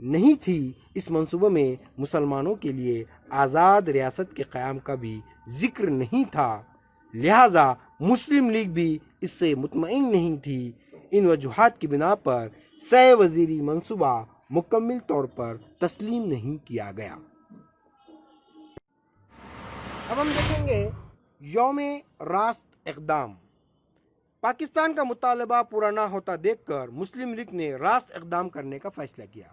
نہیں تھی، اس منصوبے میں مسلمانوں کے لیے آزاد ریاست کے قیام کا بھی ذکر نہیں تھا، لہٰذا مسلم لیگ بھی اس سے مطمئن نہیں تھی۔ ان وجوہات کی بنا پر 100 وزیری منصوبہ مکمل طور پر تسلیم نہیں کیا گیا۔ اب ہم دیکھیں گے یوم راست اقدام۔ پاکستان کا مطالبہ پورا نہ ہوتا دیکھ کر مسلم لیگ نے راست اقدام کرنے کا فیصلہ کیا۔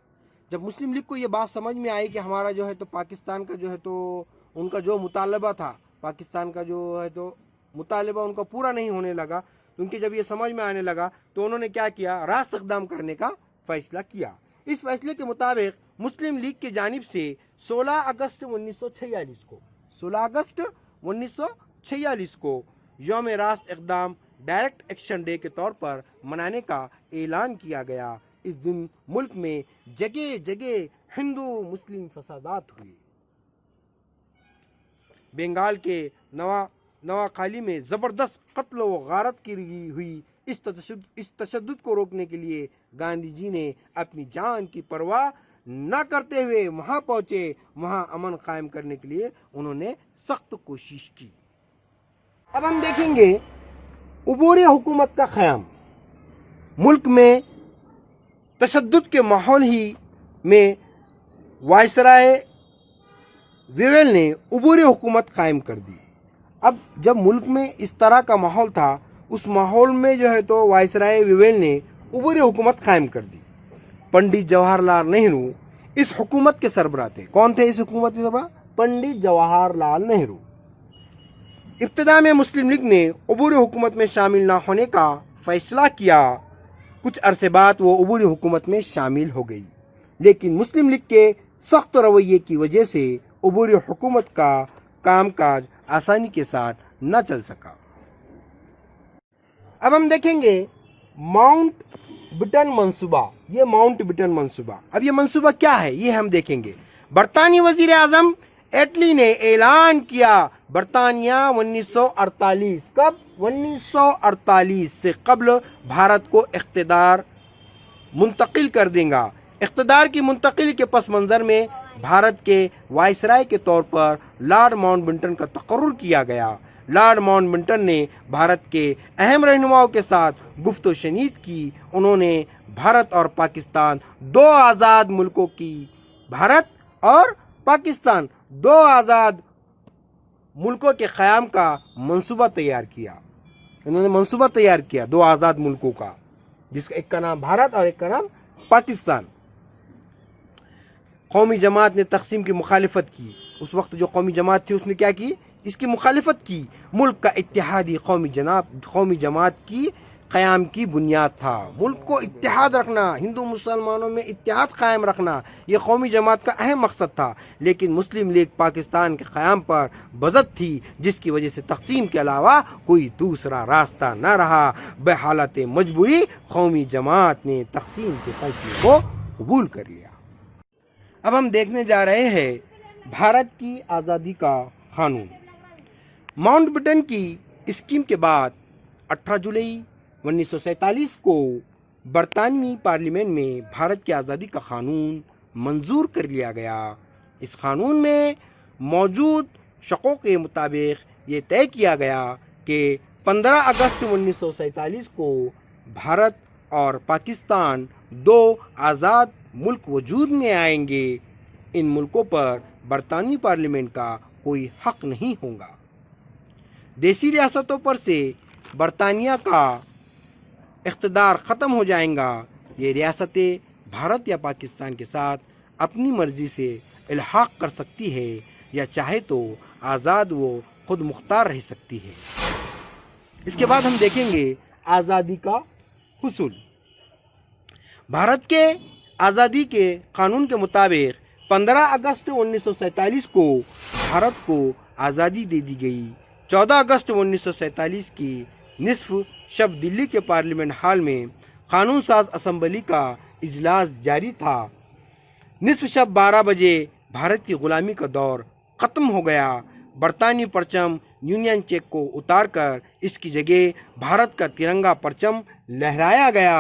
جب مسلم لیگ کو یہ بات سمجھ میں آئی کہ ہمارا جو ہے تو پاکستان کا جو ہے تو ان کا جو مطالبہ تھا، پاکستان کا جو ہے تو مطالبہ ان کا پورا نہیں ہونے لگا، کیونکہ جب یہ سمجھ میں آنے لگا تو انہوں نے کیا کیا، راست اقدام کرنے کا فیصلہ کیا۔ اس فیصلے کے مطابق مسلم لیگ کی جانب سے 16 اگست 1946 کو یوم راست اقدام ڈائریکٹ ایکشن ڈے کے طور پر منانے کا اعلان کیا گیا۔ اس دن ملک میں جگہ جگہ ہندو مسلم فسادات ہوئے۔ بنگال کے نواخالی میں زبردست قتل و غارت کی ہوئی۔ اس تشدد کو روکنے کے لیے گاندھی جی نے اپنی جان کی پرواہ نہ کرتے ہوئے وہاں پہنچے، وہاں امن قائم کرنے کے لیے انہوں نے سخت کوشش کی۔ اب ہم دیکھیں گے عبوری حکومت کا قیام۔ ملک میں تشدد کے ماحول ہی میں وائسرائے ویویل نے عبوری حکومت قائم کر دی۔ اب جب ملک میں اس طرح کا ماحول تھا، اس ماحول میں جو ہے تو وائسرائے ویویل نے عبوری حکومت قائم کر دی۔ پنڈت جواہر لال نہرو اس حکومت کے سربراہ تھے۔ کون تھے اس حکومت کے سربراہ؟ پنڈت جواہر لال نہرو۔ ابتدا میں مسلم لیگ نے عبوری حکومت میں شامل نہ ہونے کا فیصلہ کیا۔ کچھ عرصے بعد وہ عبوری حکومت میں شامل ہو گئی، لیکن مسلم لیگ کے سخت رویے کی وجہ سے عبوری حکومت کا کام کاج آسانی کے ساتھ نہ چل سکا۔ اب ہم دیکھیں گے ماؤنٹ بٹن منصوبہ۔ یہ ماؤنٹ بٹن منصوبہ، اب یہ منصوبہ کیا ہے یہ ہم دیکھیں گے۔ برطانوی وزیر اعظم ایٹلی نے اعلان کیا برطانیہ 1948 کب 1948 سے قبل بھارت کو اقتدار منتقل کر دیں گا۔ اقتدار کی منتقلی کے پس منظر میں بھارت کے وائسرائے کے طور پر لارڈ ماؤنٹ بٹن کا تقرر کیا گیا۔ لارڈ ماؤنٹ بٹن نے بھارت کے اہم رہنماؤں کے ساتھ گفت و شنید کی۔ انہوں نے بھارت اور پاکستان دو آزاد ملکوں کی ملکوں کے قیام کا منصوبہ تیار کیا۔ انہوں نے منصوبہ تیار کیا دو آزاد ملکوں کا، جس کا ایک کا نام بھارت اور ایک کا نام پاکستان۔ قومی جماعت نے تقسیم کی مخالفت کی۔ اس وقت جو قومی جماعت تھی اس نے کیا کی؟ اس کی مخالفت کی۔ ملک کا اتحادی قومی جماعت کی قیام کی بنیاد تھا۔ ملک کو اتحاد رکھنا، ہندو مسلمانوں میں اتحاد قائم رکھنا، یہ قومی جماعت کا اہم مقصد تھا۔ لیکن مسلم لیگ پاکستان کے قیام پر بضد تھی، جس کی وجہ سے تقسیم کے علاوہ کوئی دوسرا راستہ نہ رہا۔ بحالت مجبوری قومی جماعت نے تقسیم کے فیصلے کو قبول کر لیا۔ اب ہم دیکھنے جا رہے ہیں بھارت کی آزادی کا قانون۔ ماؤنٹ بٹن کی اسکیم کے بعد 18 جولائی 1947 کو برطانوی پارلیمنٹ میں بھارت کی آزادی کا قانون منظور کر لیا گیا۔ اس قانون میں موجود شقوں کے مطابق یہ طے کیا گیا کہ 15 اگست 1947 کو بھارت اور پاکستان دو آزاد ملک وجود میں آئیں گے۔ ان ملکوں پر برطانوی پارلیمنٹ کا کوئی حق نہیں ہوگا۔ دیسی ریاستوں پر سے برطانیہ کا اقتدار ختم ہو جائیں گا۔ یہ ریاستیں بھارت یا پاکستان کے ساتھ اپنی مرضی سے الحاق کر سکتی ہے، یا چاہے تو آزاد و خود مختار رہ سکتی ہے۔ اس کے بعد ہم دیکھیں گے آزادی کا حصول۔ بھارت کے آزادی کے قانون کے مطابق 15 اگست 1947 کو بھارت کو آزادی دے دی گئی۔ 14 اگست 1947 کی نصف شب دلی کے پارلیمنٹ ہال میں قانون ساز اسمبلی کا اجلاس جاری تھا۔ نصف شب 12 بجے بھارت کی غلامی کا دور ختم ہو گیا۔ برطانوی پرچم یونین چیک کو اتار کر اس کی جگہ بھارت کا ترنگا پرچم لہرایا گیا۔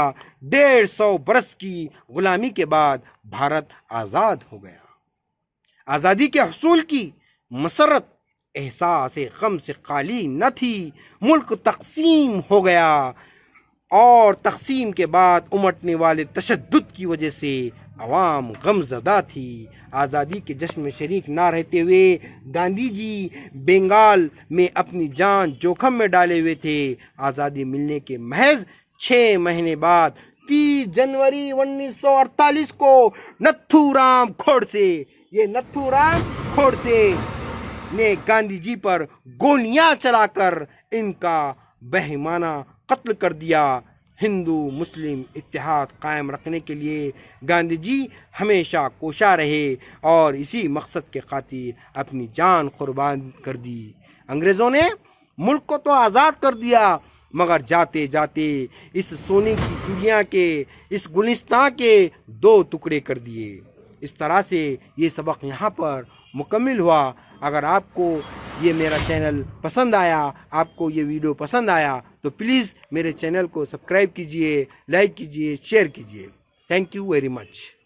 150 برس کی غلامی کے بعد بھارت آزاد ہو گیا۔ آزادی کے حصول کی مسرت احساس غم سے خالی نہ تھی۔ ملک تقسیم ہو گیا اور تقسیم کے بعد امٹنے والے تشدد کی وجہ سے عوام غم زدہ تھی۔ آزادی کے جشن میں شریک نہ رہتے ہوئے گاندھی جی بنگال میں اپنی جان جوخم میں ڈالے ہوئے تھے۔ آزادی ملنے کے محض 6 مہینے بعد 30 جنوری 1948 کو نتھو رام کھوڑسے نے گاندھی جی پر گولیاں چلا کر ان کا بہیمانہ قتل کر دیا۔ ہندو مسلم اتحاد قائم رکھنے کے لیے گاندھی جی ہمیشہ کوشاں رہے اور اسی مقصد کے خاطر اپنی جان قربان کر دی۔ انگریزوں نے ملک کو تو آزاد کر دیا مگر جاتے جاتے اس سونے کی چڑیا کے اس گلستان کے 2 ٹکڑے کر دیے۔ اس طرح سے یہ سبق یہاں پر مکمل ہوا۔ اگر آپ کو یہ میرا چینل پسند آیا، آپ کو یہ ویڈیو پسند آیا تو پلیز میرے چینل کو سبسکرائب کیجئے، لائک کیجئے، شیئر کیجئے۔ Thank you very much.